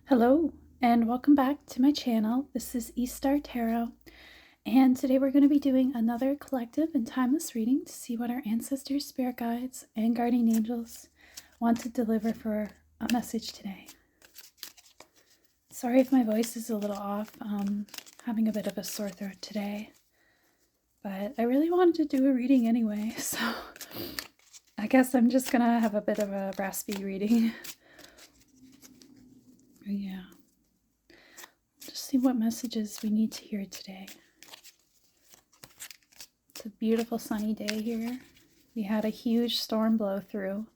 Hello, and welcome back to my channel. This is Eastar Tarot, and today we're going to be doing another collective and timeless reading to see what our ancestors, spirit guides, and guardian angels want to deliver for a message today. Sorry if my voice is a little off. Having a bit of a sore throat today, but I really wanted to do a reading anyway, so I guess I'm just gonna have a bit of a raspy reading. Yeah. Just see what messages we need to hear today. It's a beautiful sunny day here. We had a huge storm blow through,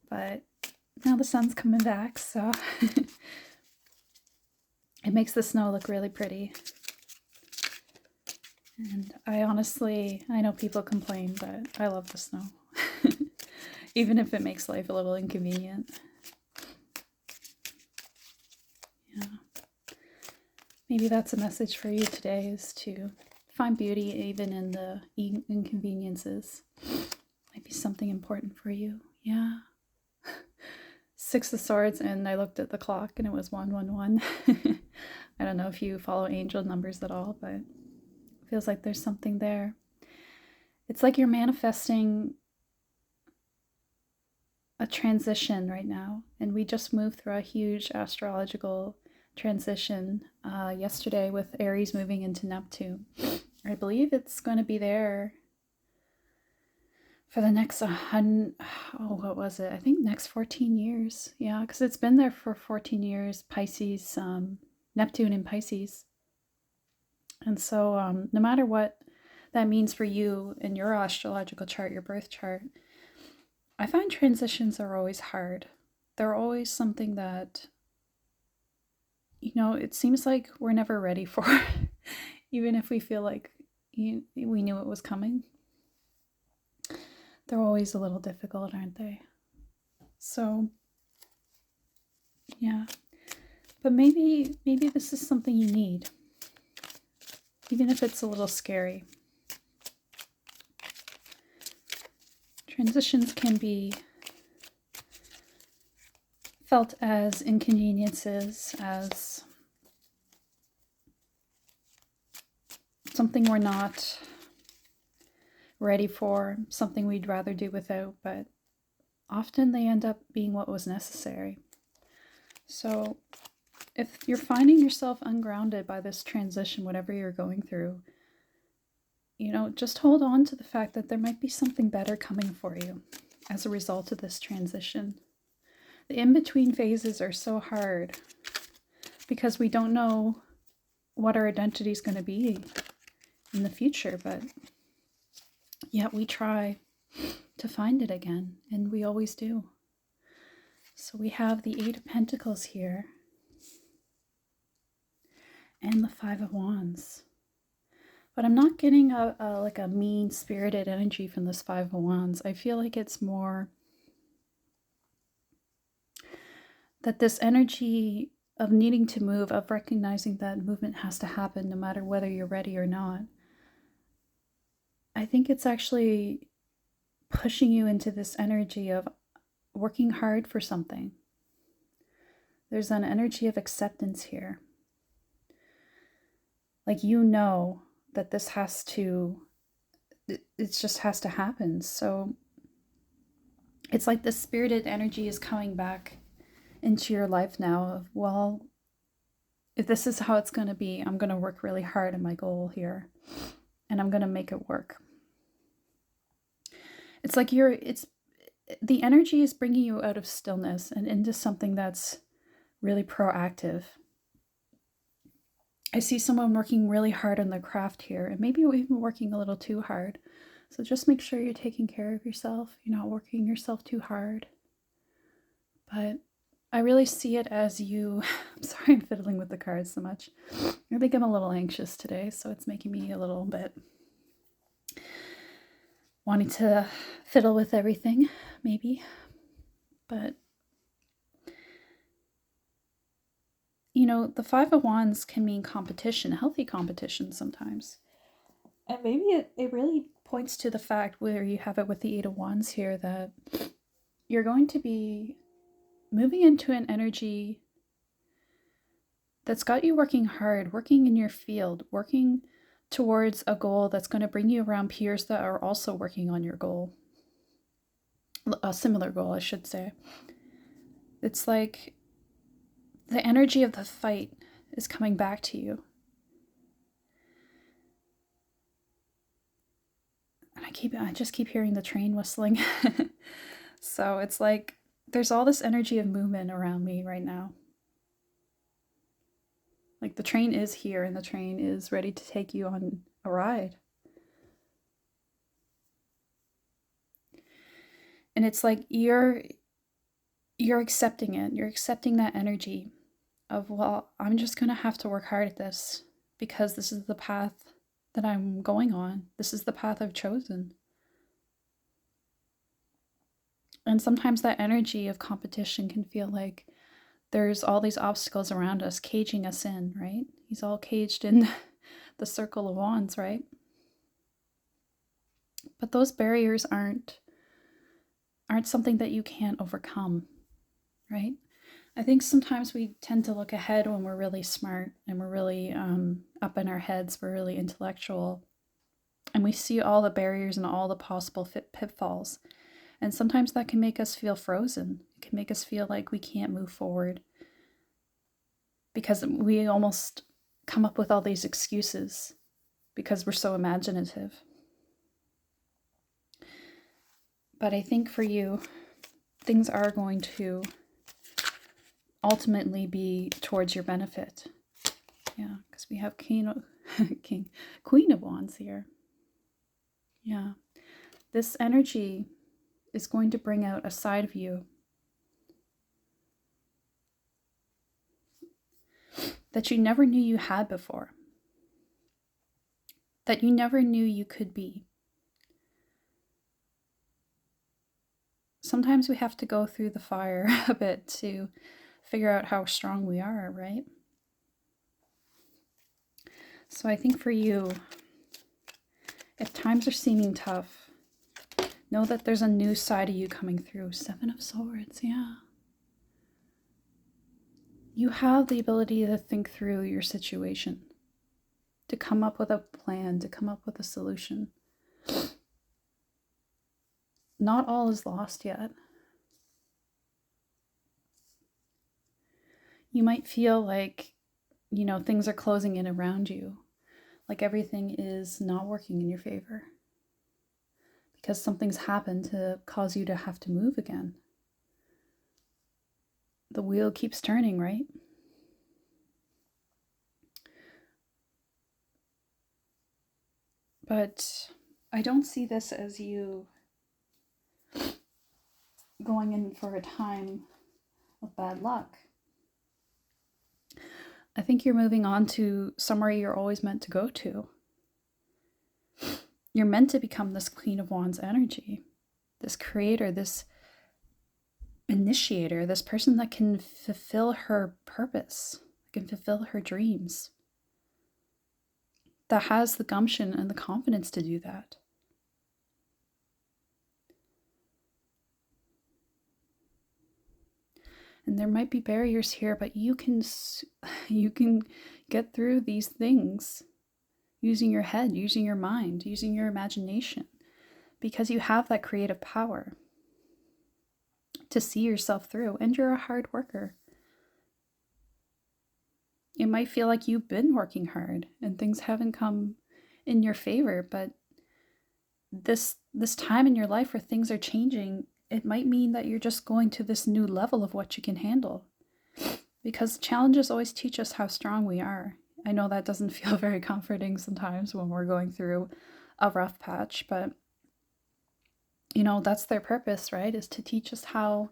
but now the sun's coming back, so it makes the snow look really pretty. And I know people complain, but I love the snow. Even if it makes life a little inconvenient. Yeah. Maybe that's a message for you today, is to find beauty even in the inconveniences. Might be something important for you. Yeah. Six of Swords, and I looked at the clock and it was 111. I don't know if you follow angel numbers at all, but it feels like there's something there. It's like you're manifesting a transition right now, and we just moved through a huge astrological transition yesterday with Aries moving into Neptune. I believe it's going to be there for the next what was it? I think next 14 years. Yeah, because it's been there for 14 years. Pisces, Neptune in Pisces. And so no matter what that means for you in your astrological chart, your birth chart, I find transitions are always hard. They're always something that, it seems like we're never ready for, even if we feel like we knew it was coming. They're always a little difficult, aren't they? So, yeah. But maybe this is something you need, even if it's a little scary. Transitions can be felt as inconveniences, as something we're not ready for, something we'd rather do without, but often they end up being what was necessary. So if you're finding yourself ungrounded by this transition, whatever you're going through, just hold on to the fact that there might be something better coming for you as a result of this transition. The in-between phases are so hard because we don't know what our identity is going to be in the future, but yet we try to find it again, and we always do. So we have the Eight of Pentacles here and the Five of Wands. But I'm not getting like a mean-spirited energy from this Five of Wands. I feel like it's more that this energy of needing to move, of recognizing that movement has to happen no matter whether you're ready or not. I think it's actually pushing you into this energy of working hard for something. There's an energy of acceptance here. Like, that this it just has to happen. So it's like the spirited energy is coming back into your life now of, well, if this is how it's going to be, I'm going to work really hard at my goal here, and I'm going to make it work. It's like the energy is bringing you out of stillness and into something that's really proactive. I see someone working really hard on their craft here, and maybe even working a little too hard. So just make sure you're taking care of yourself. You're not working yourself too hard. But I really see it as you... I'm sorry I'm fiddling with the cards so much. I think I'm a little anxious today, so it's making me a little bit wanting to fiddle with everything, maybe. But the Five of Wands can mean competition, healthy competition sometimes. And maybe it really points to the fact, where you have it with the Eight of Wands here, that you're going to be moving into an energy that's got you working hard, working in your field, working towards a goal that's going to bring you around peers that are also working on your goal. A similar goal, I should say. It's like the energy of the fight is coming back to you. And I just keep hearing the train whistling. So it's like there's all this energy of movement around me right now. Like the train is here and the train is ready to take you on a ride. And it's like you're accepting it. You're accepting that energy of, well, I'm just going to have to work hard at this because this is the path that I'm going on. This is the path I've chosen. And sometimes that energy of competition can feel like there's all these obstacles around us, caging us in, right? He's all caged in the circle of wands, right? But those barriers aren't something that you can't overcome, right? I think sometimes we tend to look ahead when we're really smart and we're really up in our heads, we're really intellectual, and we see all the barriers and all the possible pitfalls. And sometimes that can make us feel frozen. It can make us feel like we can't move forward because we almost come up with all these excuses because we're so imaginative. But I think for you, things are going to ultimately be towards your benefit. Yeah, because we have Queen of Wands here. Yeah, this energy is going to bring out a side of you that you never knew you had before, that you never knew you could be. Sometimes we have to go through the fire a bit to figure out how strong we are, right? So I think for you, if times are seeming tough, know that there's a new side of you coming through. 7 of Swords, yeah. You have the ability to think through your situation, to come up with a plan, to come up with a solution. Not all is lost yet. You might feel like, things are closing in around you, like everything is not working in your favor because something's happened to cause you to have to move again. The wheel keeps turning, right? But I don't see this as you going in for a time of bad luck. I think you're moving on to somewhere you're always meant to go to. You're meant to become this Queen of Wands energy, this creator, this initiator, this person that can fulfill her purpose, can fulfill her dreams, that has the gumption and the confidence to do that. And there might be barriers here, but you can get through these things using your head, using your mind, using your imagination, because you have that creative power to see yourself through, and you're a hard worker. It might feel like you've been working hard and things haven't come in your favor, but this time in your life where things are changing, it might mean that you're just going to this new level of what you can handle. Because challenges always teach us how strong we are. I know that doesn't feel very comforting sometimes when we're going through a rough patch, but that's their purpose, right? Is to teach us how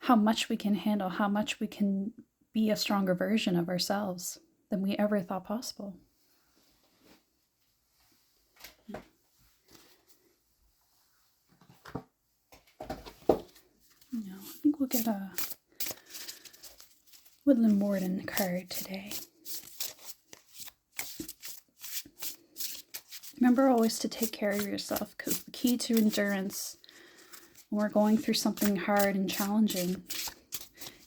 much we can handle, how much we can be a stronger version of ourselves than we ever thought possible. I think we'll get a Woodland Warden card today. Remember always to take care of yourself, because the key to endurance when we're going through something hard and challenging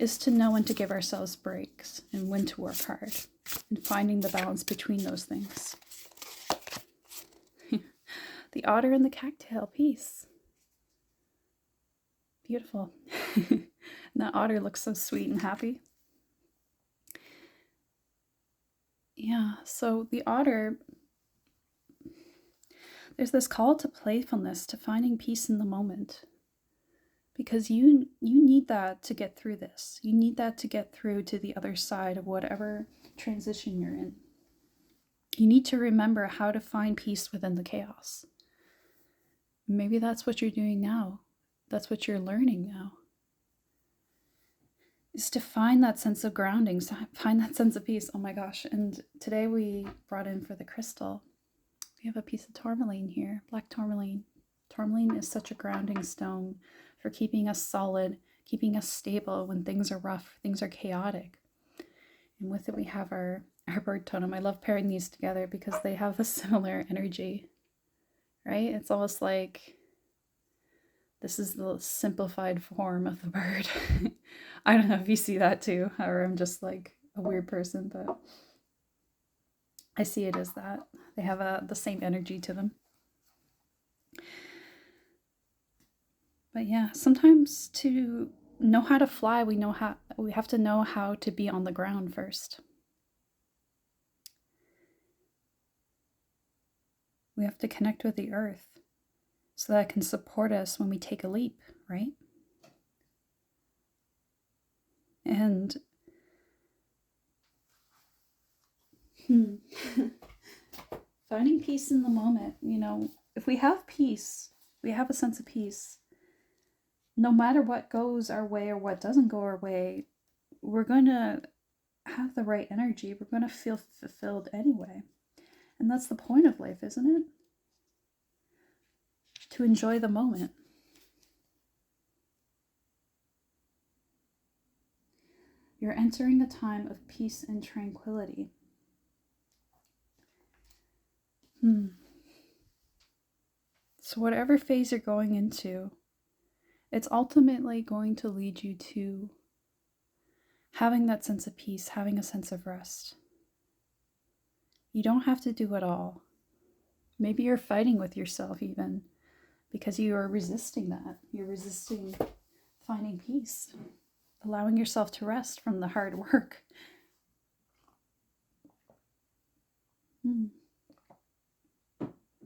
is to know when to give ourselves breaks and when to work hard, and finding the balance between those things. The otter and the cattail, peace. Beautiful. And that otter looks so sweet and happy. Yeah, so the otter, there's this call to playfulness, to finding peace in the moment. Because you need that to get through this. You need that to get through to the other side of whatever transition you're in. You need to remember how to find peace within the chaos. Maybe that's what you're doing now. That's what you're learning now. Is to find that sense of grounding, find that sense of peace. Oh my gosh. And today we brought in for the crystal, we have a piece of tourmaline here, black tourmaline. Tourmaline is such a grounding stone for keeping us solid, keeping us stable when things are rough, things are chaotic. And with it, we have our bird totem. I love pairing these together because they have a similar energy, right? It's almost like this is the simplified form of the bird. I don't know if you see that too, or I'm just like a weird person, but I see it as that. They have the same energy to them. But yeah, sometimes to know how to fly, we have to know how to be on the ground first. We have to connect with the earth so that it can support us when we take a leap, right? And finding peace in the moment, if we have peace, we have a sense of peace. No matter what goes our way or what doesn't go our way, we're going to have the right energy. We're going to feel fulfilled anyway. And that's the point of life, isn't it? To enjoy the moment. You're entering a time of peace and tranquility. So whatever phase you're going into, it's ultimately going to lead you to having that sense of peace, having a sense of rest. You don't have to do it all. Maybe you're fighting with yourself even because you are resisting that. You're resisting finding peace, allowing yourself to rest from the hard work. A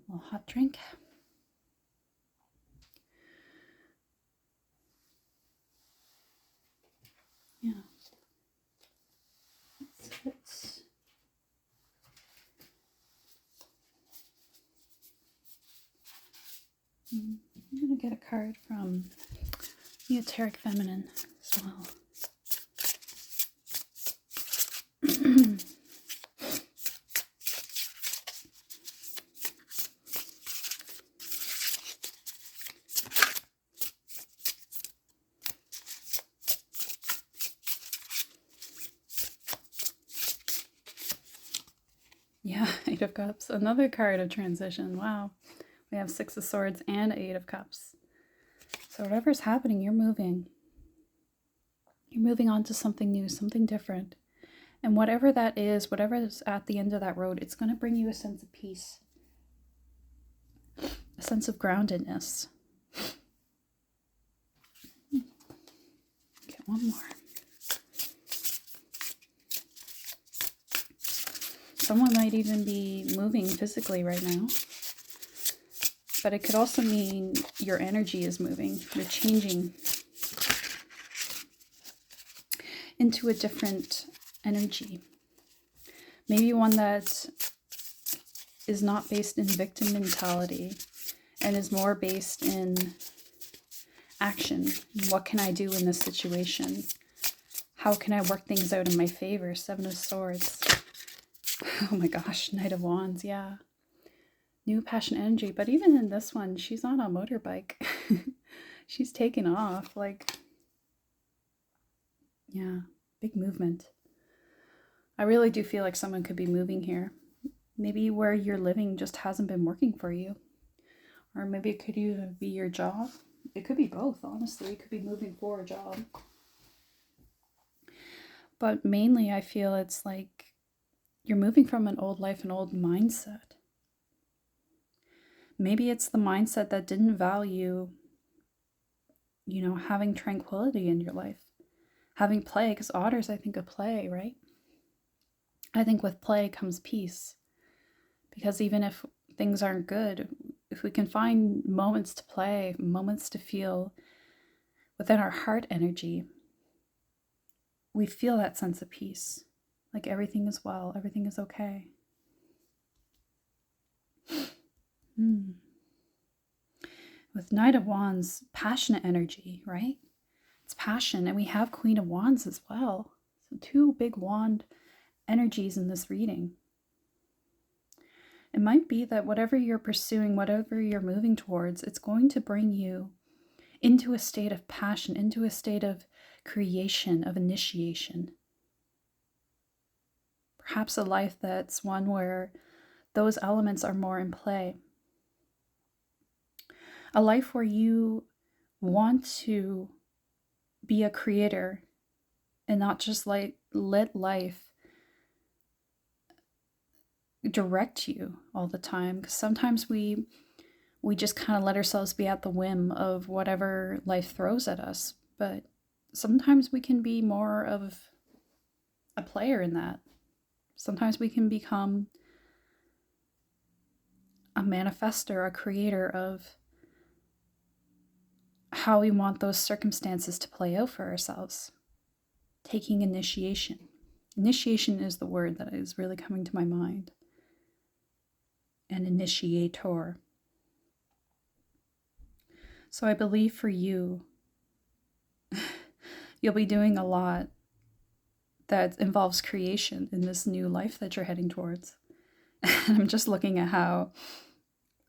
little hot drink. Yeah. I'm going to get a card from the Esoteric Feminine as well. Yeah, Eight of Cups. Another card of transition. Wow. We have Six of Swords and Eight of Cups. So whatever's happening, you're moving. You're moving on to something new, something different. And whatever that is, whatever is at the end of that road, it's going to bring you a sense of peace. A sense of groundedness. Get one more. Someone might even be moving physically right now. But it could also mean your energy is moving. You're changing into a different energy. Maybe one that is not based in victim mentality and is more based in action. What can I do in this situation? How can I work things out in my favor? Seven of Swords. Oh my gosh, Knight of Wands, yeah. New passion energy. But even in this one, she's on a motorbike. She's taking off. Like, yeah, big movement. I really do feel like someone could be moving here. Maybe where you're living just hasn't been working for you. Or maybe it could even be your job. It could be both, honestly. It could be moving for a job. But mainly, I feel it's like you're moving from an old life, an old mindset. Maybe it's the mindset that didn't value, having tranquility in your life, having play, because otters, I think, of play, right? I think with play comes peace, because even if things aren't good, if we can find moments to play, moments to feel within our heart energy, we feel that sense of peace. Like everything is well, everything is okay. With Knight of Wands, passionate energy, right? It's passion, and we have Queen of Wands as well. So 2 big wand energies in this reading. It might be that whatever you're pursuing, whatever you're moving towards, it's going to bring you into a state of passion, into a state of creation, of initiation. Perhaps a life that's one where those elements are more in play. A life where you want to be a creator and not just let life direct you all the time. Because sometimes we just kind of let ourselves be at the whim of whatever life throws at us. But sometimes we can be more of a player in that. Sometimes we can become a manifester, a creator of how we want those circumstances to play out for ourselves. Taking initiation. Initiation is the word that is really coming to my mind. An initiator. So I believe for you, you'll be doing a lot that involves creation in this new life that you're heading towards. And I'm just looking at how,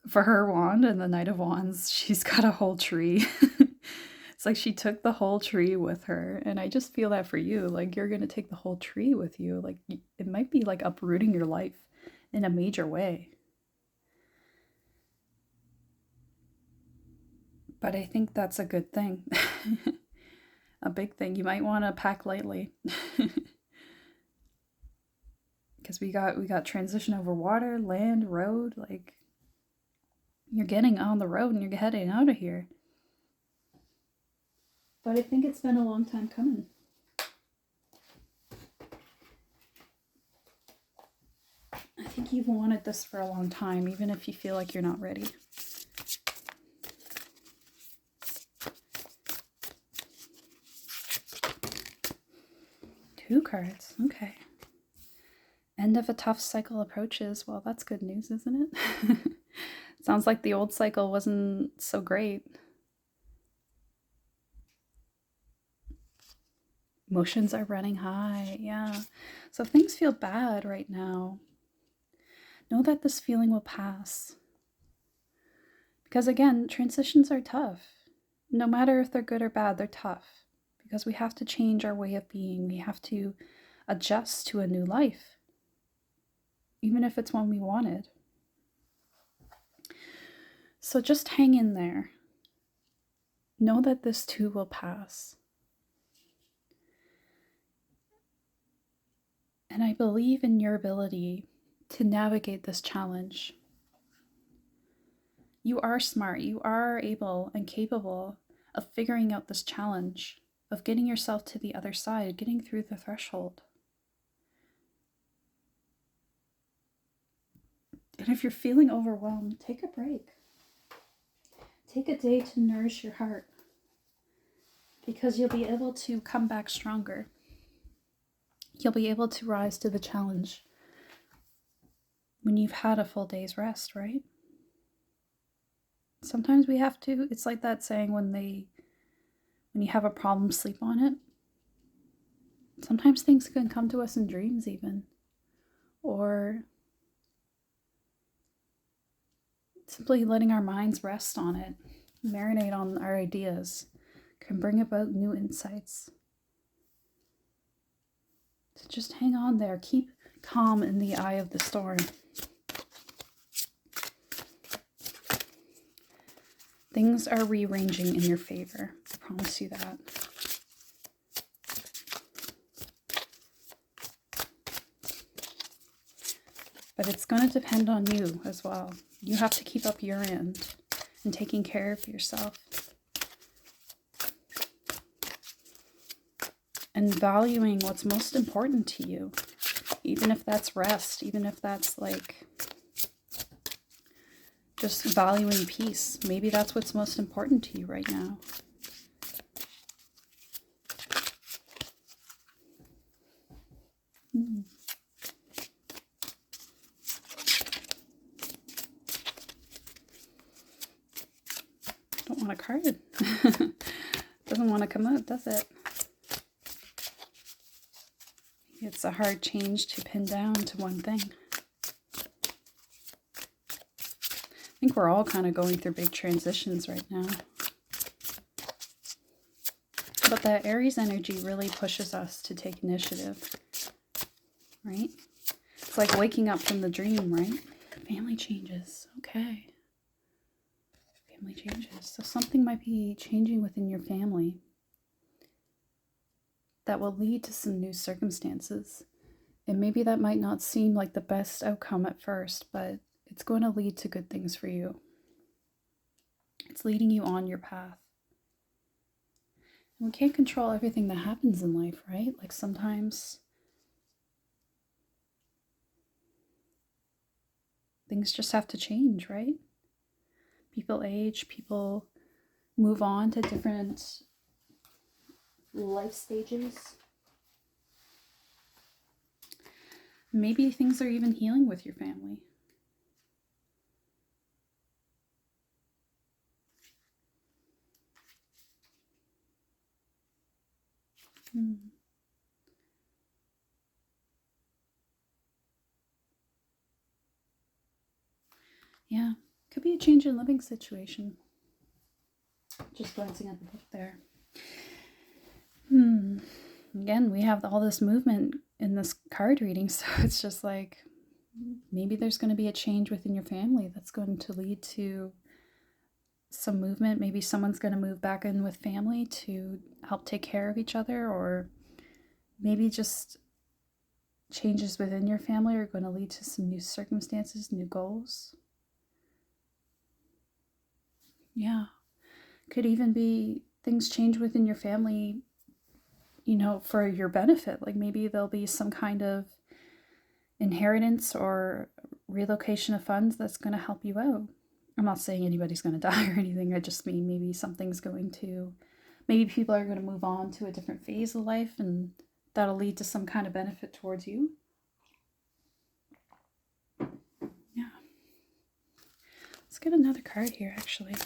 for her wand and the Knight of Wands, she's got a whole tree. It's like she took the whole tree with her. And I just feel that for you. Like you're going to take the whole tree with you. Like it might be like uprooting your life in a major way. But I think that's a good thing. A big thing. You might want to pack lightly. Because we got transition over water, land, road. Like you're getting on the road and you're heading out of here. But I think it's been a long time coming. I think you've wanted this for a long time, even if you feel like you're not ready. Two cards. Okay. End of a tough cycle approaches. Well, that's good news, isn't it? Sounds like the old cycle wasn't so great. Emotions are running high. Yeah. So things feel bad right now. Know that this feeling will pass. Because again, transitions are tough. No matter if they're good or bad, they're tough. Because we have to change our way of being. We have to adjust to a new life. Even if it's one we wanted. So just hang in there. Know that this too will pass. And I believe in your ability to navigate this challenge. You are smart. You are able and capable of figuring out this challenge, of getting yourself to the other side, getting through the threshold. And if you're feeling overwhelmed, take a break. Take a day to nourish your heart, because you'll be able to come back stronger. You'll be able to rise to the challenge when you've had a full day's rest, right? Sometimes we have to. It's like that saying when you have a problem, sleep on it. Sometimes things can come to us in dreams even. Or simply letting our minds rest on it, marinate on our ideas, can bring about new insights. So just hang on there. Keep calm in the eye of the storm. Things are rearranging in your favor. I promise you that. But it's going to depend on you as well. You have to keep up your end and taking care of yourself. And valuing what's most important to you. Even if that's rest, even if that's like just valuing peace. Maybe that's what's most important to you right now. Don't want a card. Doesn't want to come out, does it? It's a hard change to pin down to one thing. I think we're all kind of going through big transitions right now. But that Aries energy really pushes us to take initiative, right? It's like waking up from the dream, right? Family changes. Okay. Family changes. So something might be changing within your family that will lead to some new circumstances. And maybe that might not seem like the best outcome at first, but it's going to lead to good things for you. It's leading you on your path. And we can't control everything that happens in life, right? Like sometimes things just have to change, right? People age, people move on to different life stages. Maybe things are even healing with your family. Yeah, could be a change in living situation. Just glancing at the book there. Again, we have all this movement in this card reading, so it's just like maybe there's going to be a change within your family that's going to lead to some movement. Maybe someone's going to move back in with family to help take care of each other, or maybe just changes within your family are going to lead to some new circumstances, new goals. Yeah. Could even be things change within your family, you know, for your benefit. Like maybe there'll be some kind of inheritance or relocation of funds that's going to help you out. I'm not saying anybody's going to die or anything. I just mean maybe something's going to, maybe people are going to move on to a different phase of life, and that'll lead to some kind of benefit towards you. Yeah. Let's get another card here, actually.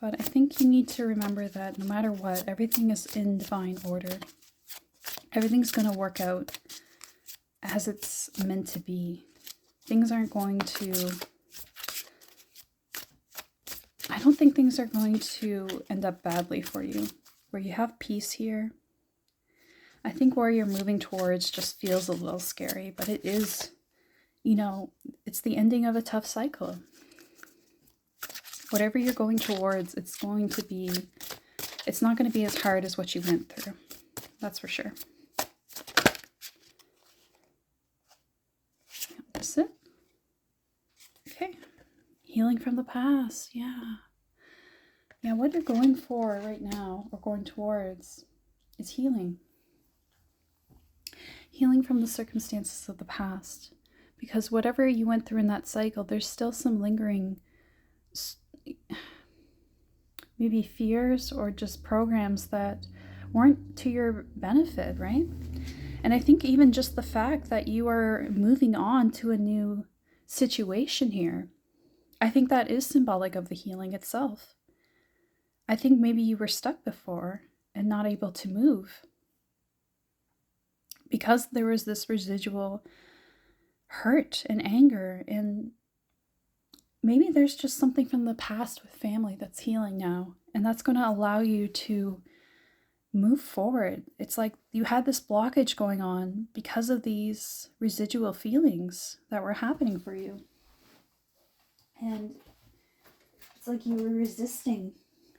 But I think you need to remember that no matter what, everything is in divine order. Everything's going to work out as it's meant to be. Things aren't going to... I don't think things are going to end up badly for you. Where you have peace here, I think where you're moving towards just feels a little scary, but it is, you know, it's the ending of a tough cycle. Whatever you're going towards, it's not going to be as hard as what you went through. That's for sure. That's it. Okay. Healing from the past. Yeah. Yeah, what you're going for right now, or going towards, is healing. Healing from the circumstances of the past. Because whatever you went through in that cycle, there's still some lingering maybe fears or just programs that weren't to your benefit, right? And I think even just the fact that you are moving on to a new situation here, I think that is symbolic of the healing itself. I think maybe you were stuck before and not able to move because there was this residual hurt and anger, and maybe there's just something from the past with family that's healing now, and that's going to allow you to move forward. It's like you had this blockage going on because of these residual feelings that were happening for you. And it's like you were resisting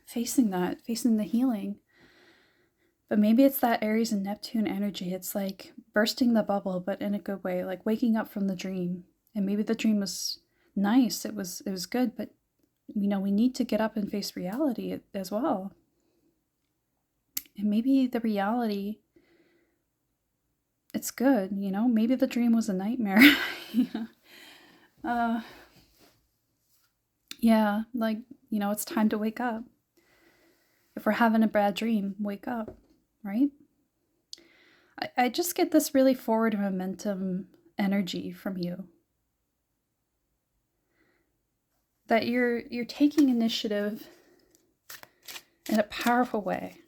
facing the healing. But maybe it's that Aries and Neptune energy. It's like bursting the bubble, but in a good way, like waking up from the dream. And maybe the dream was nice, it was good, but we need to get up and face reality as well. And maybe the reality, it's good, maybe the dream was a nightmare. uh yeah, like, it's time to wake up. If we're having a bad dream, wake up, right? I just get this really forward momentum energy from you, that you're taking initiative in a powerful way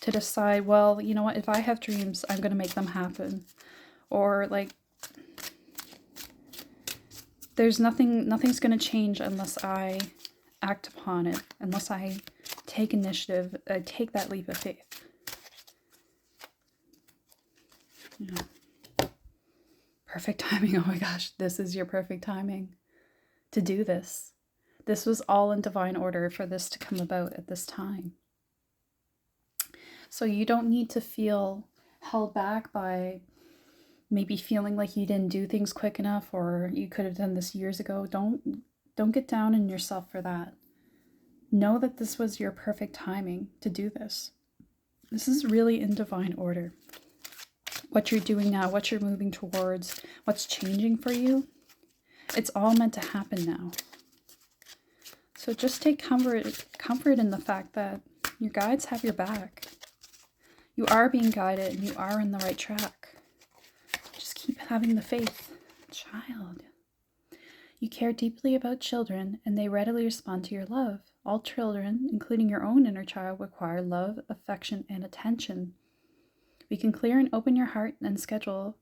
to decide, well, you know what, if I have dreams, I'm going to make them happen. Or like, nothing's going to change unless I act upon it, unless I take initiative, take that leap of faith. Perfect timing. Oh my gosh, this is your perfect timing to do this. This was all in divine order for this to come about at this time. So you don't need to feel held back by maybe feeling like you didn't do things quick enough, or you could have done this years ago. Don't get down on yourself for that. Know that this was your perfect timing to do this. This is really in divine order. What you're doing now, what you're moving towards, what's changing for you, it's all meant to happen now. So just take comfort in the fact that your guides have your back. You are being guided and you are on the right track. Just keep having the faith. Child. You care deeply about children and they readily respond to your love. All children, including your own inner child, require love, affection, and attention. We can clear and open your heart and schedule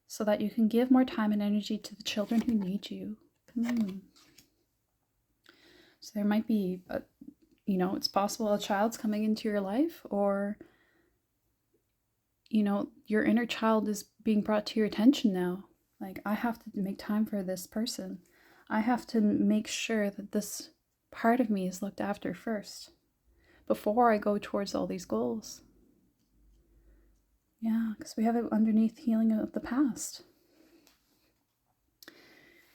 so that you can give more time and energy to the children who need you. So there might be, it's possible a child's coming into your life, or your inner child is being brought to your attention now. Like, I have to make time for this person. I have to make sure that this part of me is looked after first before I go towards all these goals. Yeah, because we have it underneath healing of the past.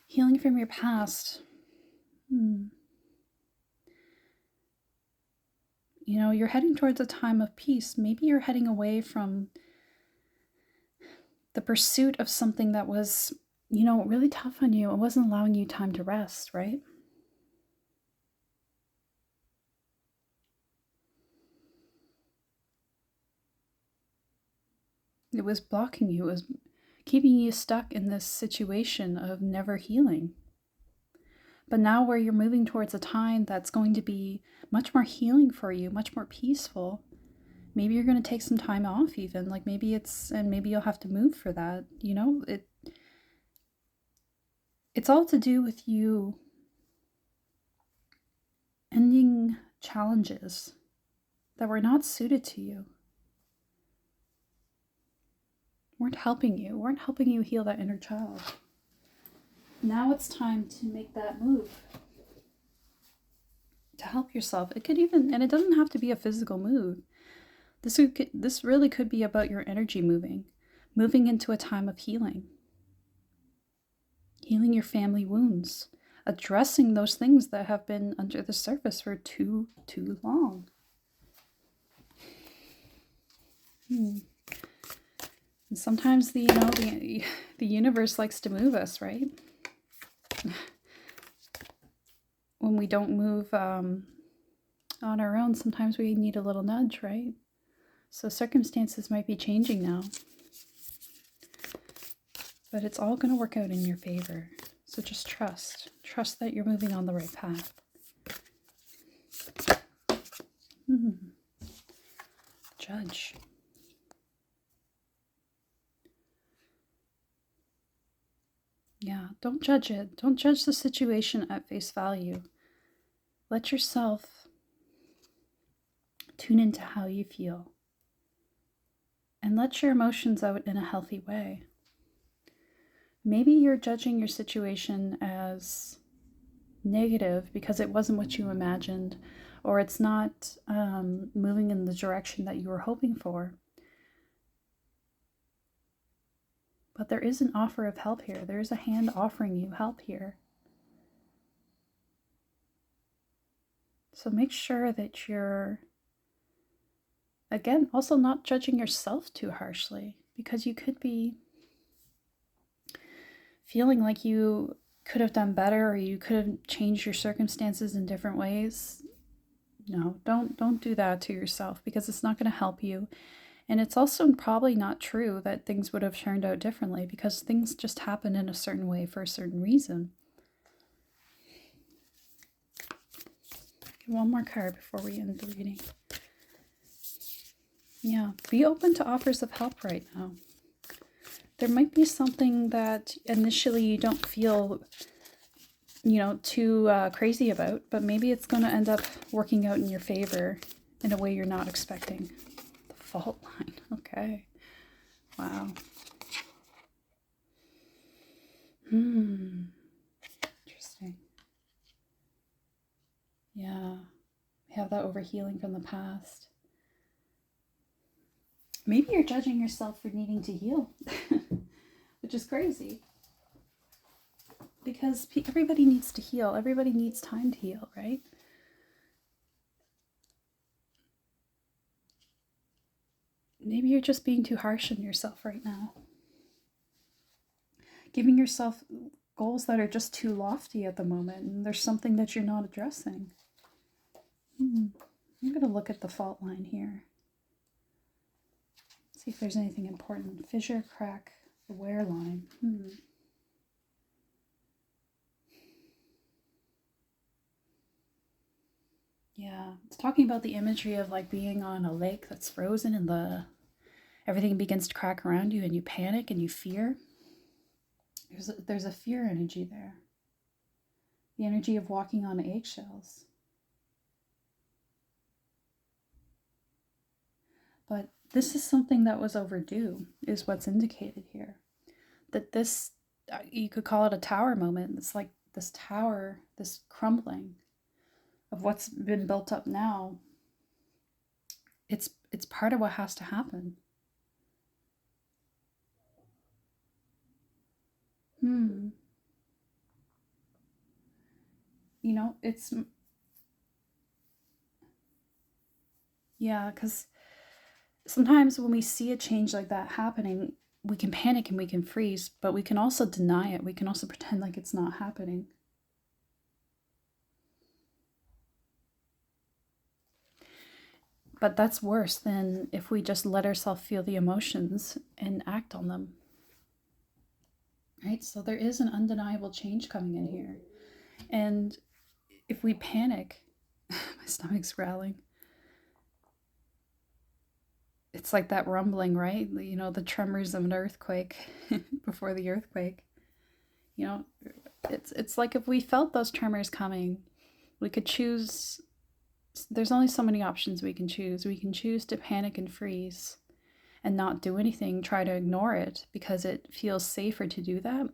Healing from your past. You're heading towards a time of peace. Maybe you're heading away from the pursuit of something that was, really tough on you. It wasn't allowing you time to rest, right? It was blocking you. It was keeping you stuck in this situation of never healing. But now where you're moving towards a time that's going to be much more healing for you, much more peaceful, maybe you're going to take some time off even. Like maybe you'll have to move for that. It's all to do with you ending challenges that were not suited to you. Weren't helping you heal that inner child. Now it's time to make that move to help yourself. It doesn't have to be a physical move. This really could be about your energy moving into a time of healing your family wounds, addressing those things that have been under the surface for too long. And sometimes the universe likes to move us, right? When we don't move on our own, sometimes we need a little nudge, right? So circumstances might be changing now, but it's all going to work out in your favor. So just trust that you're moving on the right path. Judge. Yeah, don't judge it. Don't judge the situation at face value. Let yourself tune into how you feel and let your emotions out in a healthy way. Maybe you're judging your situation as negative because it wasn't what you imagined, or it's not moving in the direction that you were hoping for. But there is an offer of help here. There is a hand offering you help here. So make sure that you're, again, also not judging yourself too harshly, because you could be feeling like you could have done better, or you could have changed your circumstances in different ways. No, don't do that to yourself, because it's not going to help you. And it's also probably not true that things would have turned out differently, because things just happen in a certain way for a certain reason. One more card before we end the reading. Yeah, be open to offers of help right now. There might be something that initially you don't feel, too crazy about, but maybe it's going to end up working out in your favor in a way you're not expecting. The fault line. Okay. Wow. Interesting. Yeah. We have that overhealing from the past. Maybe you're judging yourself for needing to heal, which is crazy. Because everybody needs to heal. Everybody needs time to heal, right? Maybe you're just being too harsh on yourself right now. Giving yourself goals that are just too lofty at the moment, and there's something that you're not addressing. I'm going to look at the fault line here. See if there's anything important. Fissure, crack, the wear line. Yeah, it's talking about the imagery of like being on a lake that's frozen and everything begins to crack around you and you panic and you fear. There's a fear energy there. The energy of walking on eggshells. But this is something that was overdue, is what's indicated here. That this, you could call it a tower moment. It's like this tower, this crumbling of what's been built up now. It's part of what has to happen. Yeah, because sometimes when we see a change like that happening, we can panic and we can freeze, but we can also deny it. We can also pretend like it's not happening. But that's worse than if we just let ourselves feel the emotions and act on them. Right? So there is an undeniable change coming in here. And if we panic, my stomach's growling. It's like that rumbling, right? The tremors of an earthquake before the earthquake. It's like if we felt those tremors coming, we could choose. There's only so many options we can choose. We can choose to panic and freeze and not do anything, try to ignore it because it feels safer to do that.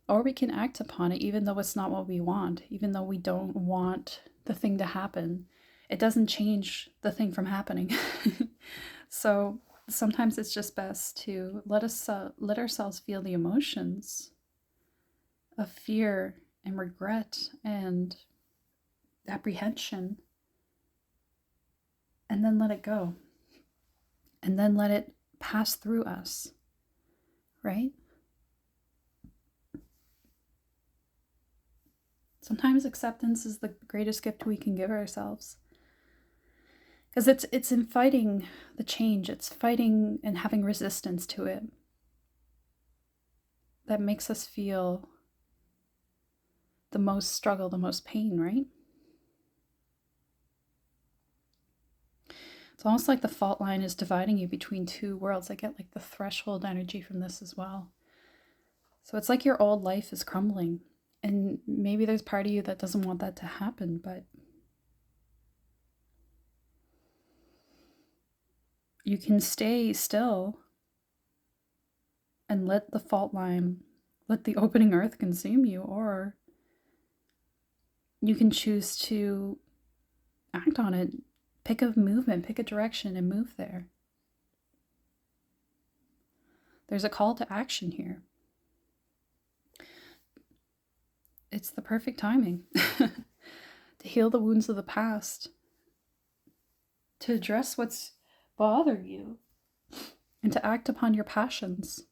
Or we can act upon it even though it's not what we want, even though we don't want the thing to happen. It doesn't change the thing from happening. So sometimes it's just best to let ourselves feel the emotions of fear and regret and apprehension, and then let it go, and then let it pass through us, right? Sometimes acceptance is the greatest gift we can give ourselves, because it's in fighting the change, it's fighting and having resistance to it that makes us feel the most struggle, the most pain, right? It's almost like the fault line is dividing you between two worlds. I get like the threshold energy from this as well. So it's like your old life is crumbling, and maybe there's part of you that doesn't want that to happen, but you can stay still and let the fault line, let the opening earth consume you, or you can choose to act on it. Pick a movement, pick a direction, and move there. There's a call to action here. It's the perfect timing to heal the wounds of the past, to address what's bothering you, and to act upon your passions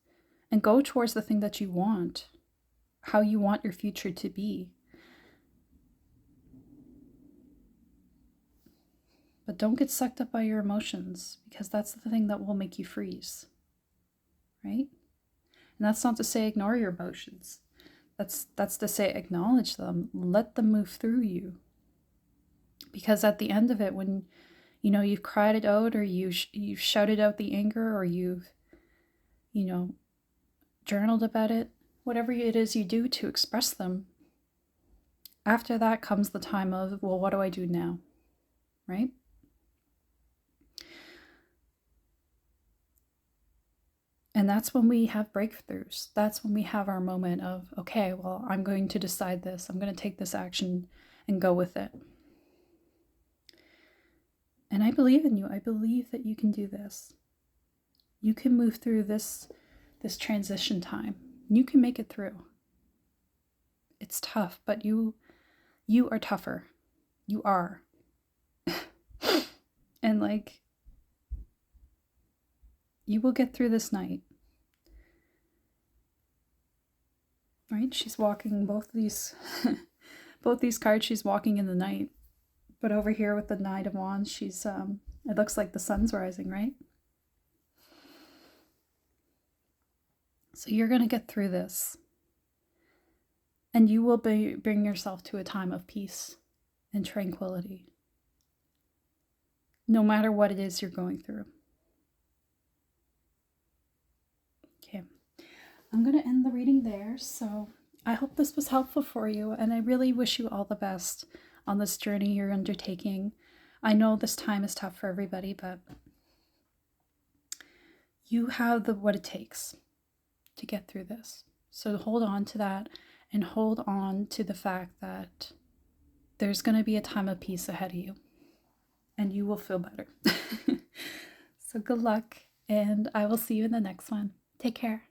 and go towards the thing that you want, how you want your future to be. But don't get sucked up by your emotions, because that's the thing that will make you freeze, right? And that's not to say ignore your emotions. That's to say acknowledge them, let them move through you. Because at the end of it, when you've cried it out, or you've shouted out the anger, or you've journaled about it, whatever it is you do to express them, after that comes the time of, well, what do I do now, right? And that's when we have breakthroughs. That's when we have our moment of, okay, well, I'm going to decide this. I'm going to take this action and go with it. And I believe in you. I believe that you can do this. You can move through this transition time. You can make it through. It's tough, but you are tougher. You are. And you will get through this night. Right? She's walking both these cards, she's walking in the night. But over here with the Knight of Wands, she's it looks like the sun's rising, right? So you're going to get through this. And you will bring yourself to a time of peace and tranquility. No matter what it is you're going through. Okay. I'm going to end the reading there. So I hope this was helpful for you. And I really wish you all the best on this journey you're undertaking. I know this time is tough for everybody, but you have what it takes to get through this. So hold on to that, and hold on to the fact that there's going to be a time of peace ahead of you, and you will feel better. So good luck, and I will see you in the next one. Take care.